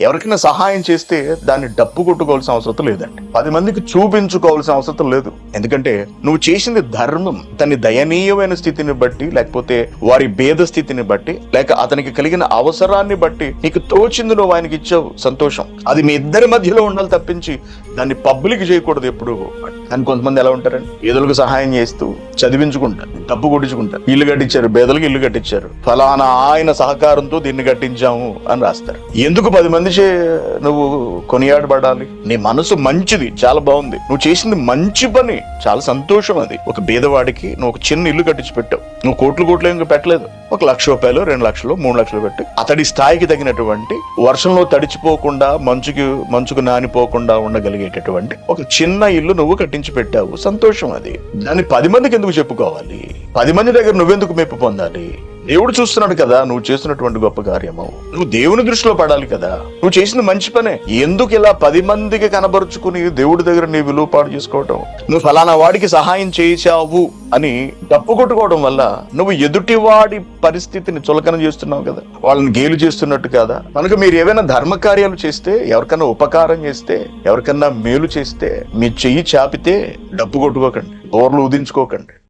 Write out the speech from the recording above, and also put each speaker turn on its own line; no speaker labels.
ఎవరికైనా సహాయం చేస్తే దాన్ని డప్పు కొట్టుకోవాల్సిన అవసరం లేదండి. 10 మందికి చూపించుకోవాల్సిన అవసరం లేదు. ఎందుకంటే నువ్వు చేసింది ధర్మం. తన దయనీయమైన స్థితిని బట్టి, లేకపోతే వారి భేద స్థితిని బట్టి, లేక అతనికి కలిగిన అవసరాన్ని బట్టి నీకు తోచింది నువ్వు ఆయనకి ఇచ్చావు, సంతోషం. అది మీ ఇద్దరి మధ్యలో ఉండాలి తప్పించి దాన్ని పబ్లిక్ చేయకూడదు ఎప్పుడు. కానీ కొంతమంది ఎలా ఉంటారండి, ఏదోలకు సహాయం చేస్తూ చదివించుకుంటారు, డబ్బు కొట్టించుకుంటారు. ఇల్లు కట్టించారు, పేదలకు ఇల్లు కట్టించారు, ఫలానా ఆయన సహకారంతో దీన్ని కట్టించాము అని రాస్తారు. ఎందుకు 10 మంది నువ్వు కొనియాడబడాలి? నీ మనసు మంచిది, చాలా బాగుంది, నువ్వు చేసింది మంచి పని, చాలా సంతోషం. అది ఒక బీదవాడికి నువ్వు ఒక చిన్న ఇల్లు కట్టించి పెట్టావు. నువ్వు కోట్లు ఏం పెట్టలేదు. 1 లక్ష రూపాయలు, 2 లక్షలు, 3 లక్షలు పెట్టి అతడి స్థాయికి తగినటువంటి, వర్షంలో తడిచిపోకుండా, మంచుకు నానిపోకుండా ఉండగలిగేటటువంటి ఒక చిన్న ఇల్లు నువ్వు కట్టించి పెట్టావు, సంతోషం. అది దాన్ని 10 మందికి ఎందుకు చెప్పుకోవాలి? 10 మంది దగ్గర నువ్వెందుకు మెప్పు పొందాలి? దేవుడు చూస్తున్నాడు కదా నువ్వు చేస్తున్నటువంటి గొప్ప కార్యము. నువ్వు దేవుని దృష్టిలో పడాలి కదా. నువ్వు చేసింది మంచి పనే. ఎందుకు ఇలా 10 మందికి కనబరుచుకుని దేవుడి దగ్గర నీ విలువ పాడు చేసుకోవటం? నువ్వు ఫలానా వాడికి సహాయం చేశావు అని డప్పు కొట్టుకోవడం వల్ల నువ్వు ఎదుటివాడి పరిస్థితిని చులకన చేస్తున్నావు కదా, వాళ్ళని గేలు చేస్తున్నట్టు కదా. కనుక మీరు ఏవైనా ధర్మ కార్యాలు చేస్తే, ఎవరికన్నా ఉపకారం చేస్తే, ఎవరికన్నా మేలు చేస్తే, మీ చెయ్యి చాపితే డప్పు కొట్టుకోకండి, బోర్లు ఊదించుకోకండి.